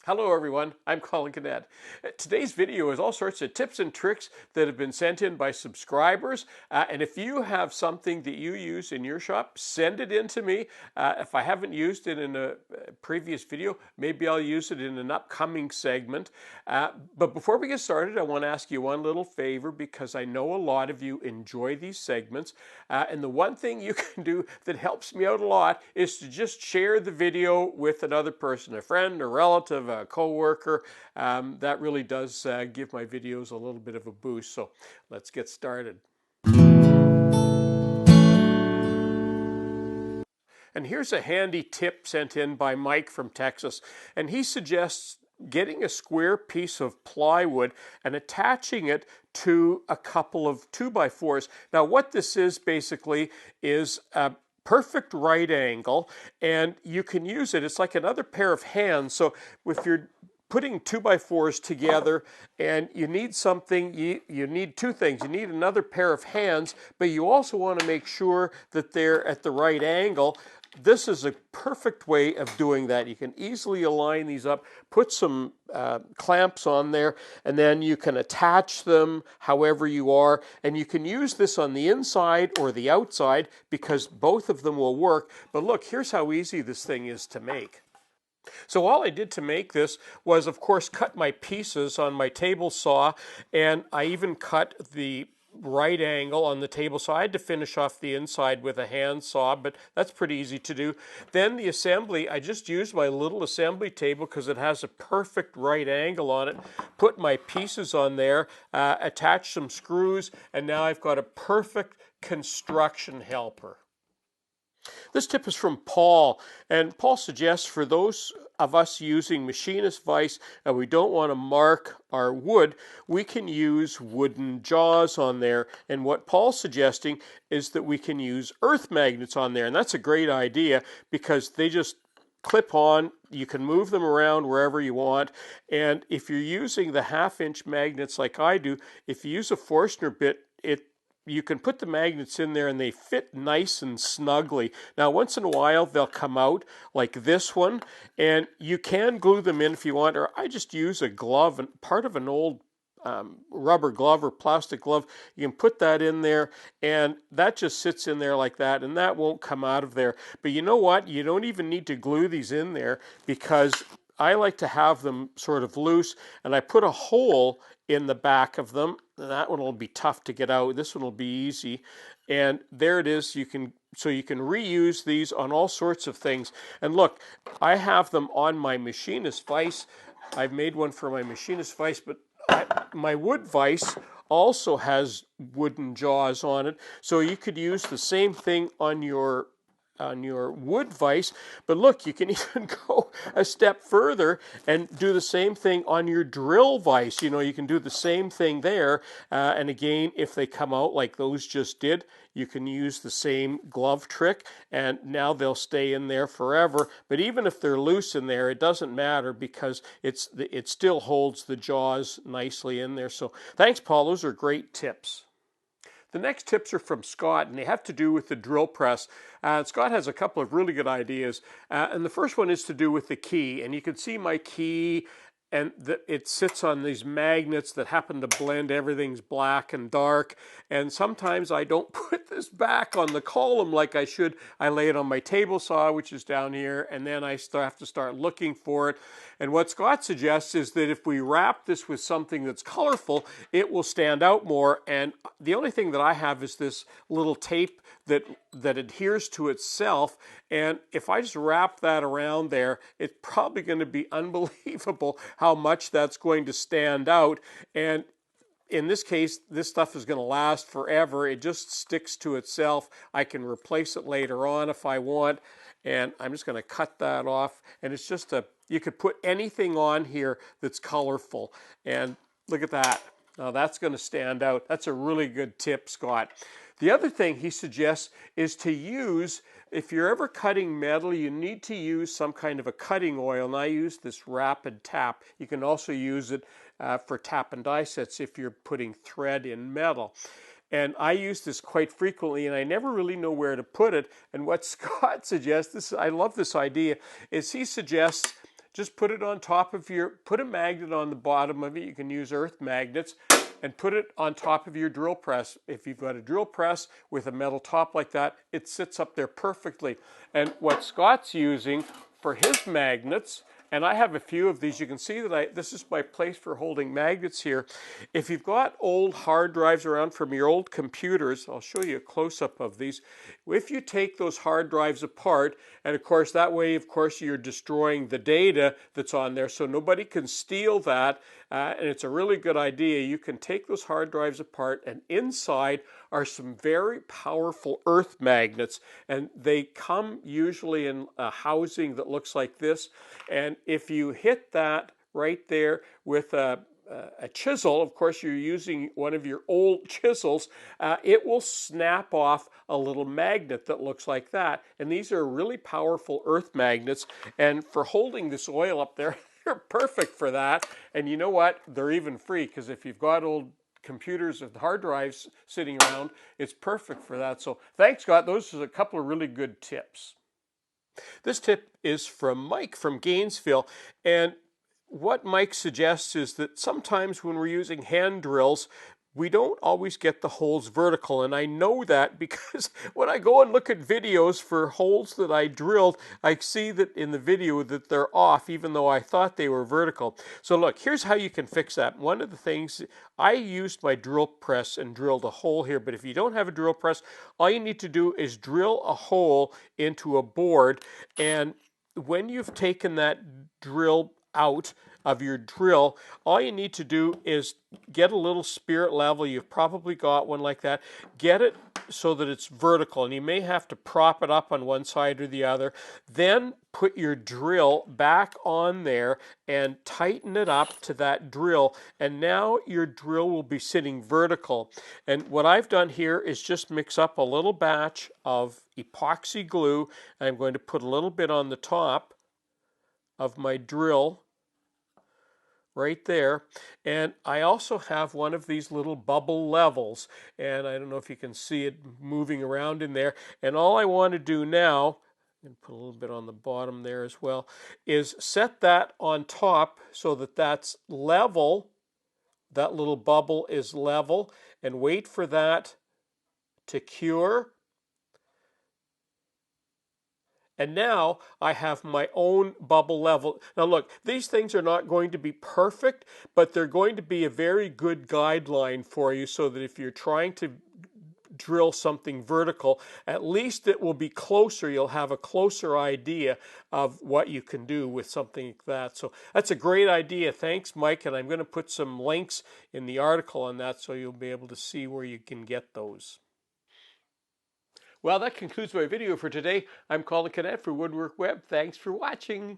Hello everyone, I'm Colin Cadet. Today's video is all sorts of tips and tricks that have been sent in by subscribers. And if you have something that you use in your shop, send it in to me. If I haven't used it in a previous video, maybe I'll use it in an upcoming segment. But before we get started, I want to ask you one little favor because I know a lot of you enjoy these segments. And the one thing you can do that helps me out a lot is to just share the video with another person, a friend, a relative, a co-worker. That really does give my videos a little bit of a boost. So let's get started. And here's a handy tip sent in by Mike from Texas. And he suggests getting a square piece of plywood and attaching it to a couple of 2x4s. Now what this is basically is a perfect right angle, and you can use it. It's like another pair of hands. So if you're putting 2x4s together and you need something, you need two things. You need another pair of hands, but you also want to make sure that they're at the right angle. This is a perfect way of doing that. You can easily align these up, put some clamps on there, and then you can attach them however you are. And you can use this on the inside or the outside because both of them will work. But look, here's how easy this thing is to make. So all I did to make this was, of course, cut my pieces on my table saw, and I even cut the right angle on the table saw. I had to finish off the inside with a hand saw, but that's pretty easy to do. Then the assembly, I just used my little assembly table because it has a perfect right angle on it. Put my pieces on there, attach some screws, and now I've got a perfect construction helper. This tip is from Paul, and Paul suggests for those of us using machinist vise and we don't want to mark our wood, we can use wooden jaws on there. And what Paul's suggesting is that we can use earth magnets on there, and that's a great idea because they just clip on. You can move them around wherever you want. And if you're using the 1/2-inch magnets like I do, if you use a Forstner bit, you can put the magnets in there and they fit nice and snugly. Now, once in a while, they'll come out like this one, and you can glue them in if you want, or I just use a glove, and part of an old rubber glove or plastic glove. You can put that in there, and that just sits in there like that, and that won't come out of there. But you know what? You don't even need to glue these in there because I like to have them sort of loose, and I put a hole in the back of them. That one will be tough to get out. This one will be easy. And there it is. So you can reuse these on all sorts of things. And look, I have them on my machinist vise. I've made one for my machinist vise, but my wood vise also has wooden jaws on it. So you could use the same thing on your wood vise, but look, you can even go a step further and do the same thing on your drill vise. You know, you can do the same thing there, and again, if they come out like those just did, you can use the same glove trick, and now they'll stay in there forever. But even if they're loose in there, it doesn't matter because it still holds the jaws nicely in there. So thanks, Paul. Those are great tips. The next tips are from Scott, and they have to do with the drill press. Scott has a couple of really good ideas, and the first one is to do with the key. And you can see my key, and it sits on these magnets that happen to blend. Everything's black and dark, and sometimes I don't put this back on the column like I should. I lay it on my table saw, which is down here, and then I have to start looking for it. And what Scott suggests is that if we wrap this with something that's colorful, it will stand out more. And the only thing that I have is this little tape that adheres to itself, and if I just wrap that around there, it's probably going to be unbelievable how much that's going to stand out. And in this case, this stuff is going to last forever. It just sticks to itself. I can replace it later on if I want, and I'm just going to cut that off. And it's just you could put anything on here that's colorful, and look at that. Now that's going to stand out. That's a really good tip, Scott. The other thing he suggests is to use, if you're ever cutting metal, you need to use some kind of a cutting oil. And I use this Rapid Tap. You can also use it for tap and die sets if you're putting thread in metal. And I use this quite frequently, and I never really know where to put it. And what Scott suggests, I love this idea, is he suggests just put it on top of put a magnet on the bottom of it. You can use earth magnets and put it on top of your drill press. If you've got a drill press with a metal top like that, it sits up there perfectly. And what Scott's using for his magnets, and I have a few of these. You can see that this is my place for holding magnets here. If you've got old hard drives around from your old computers, I'll show you a close-up of these. If you take those hard drives apart, and of course that way, of course, you're destroying the data that's on there, so nobody can steal that, and it's a really good idea. You can take those hard drives apart, and inside are some very powerful earth magnets, and they come usually in a housing that looks like this. And if you hit that right there with a chisel, of course you're using one of your old chisels, it will snap off a little magnet that looks like that. And these are really powerful earth magnets, and for holding this oil up there, they're perfect for that. And you know what? They're even free, because if you've got old computers with hard drives sitting around, it's perfect for that. So thanks, Scott. Those are a couple of really good tips. This tip is from Mike from Gainesville, and what Mike suggests is that sometimes when we're using hand drills, we don't always get the holes vertical, and I know that because when I go and look at videos for holes that I drilled, I see that in the video that they're off, even though I thought they were vertical. So look, here's how you can fix that. One of the things, I used my drill press and drilled a hole here, but if you don't have a drill press, all you need to do is drill a hole into a board, and when you've taken that drill out of your drill, all you need to do is get a little spirit level. You've probably got one like that. Get it so that it's vertical, and you may have to prop it up on one side or the other. Then put your drill back on there and tighten it up to that drill, and now your drill will be sitting vertical. And what I've done here is just mix up a little batch of epoxy glue. I'm going to put a little bit on the top of my drill right there, and I also have one of these little bubble levels, and I don't know if you can see it moving around in there. And all I want to do now, and put a little bit on the bottom there as well, is set that on top so that that's level, that little bubble is level, and wait for that to cure. And now I have my own bubble level. Now look, these things are not going to be perfect, but they're going to be a very good guideline for you, so that if you're trying to drill something vertical, at least it will be closer. You'll have a closer idea of what you can do with something like that. So that's a great idea. Thanks, Mike. And I'm going to put some links in the article on that, so you'll be able to see where you can get those. Well, that concludes my video for today. I'm Colin Cadet for WoodWorkWeb. Thanks for watching.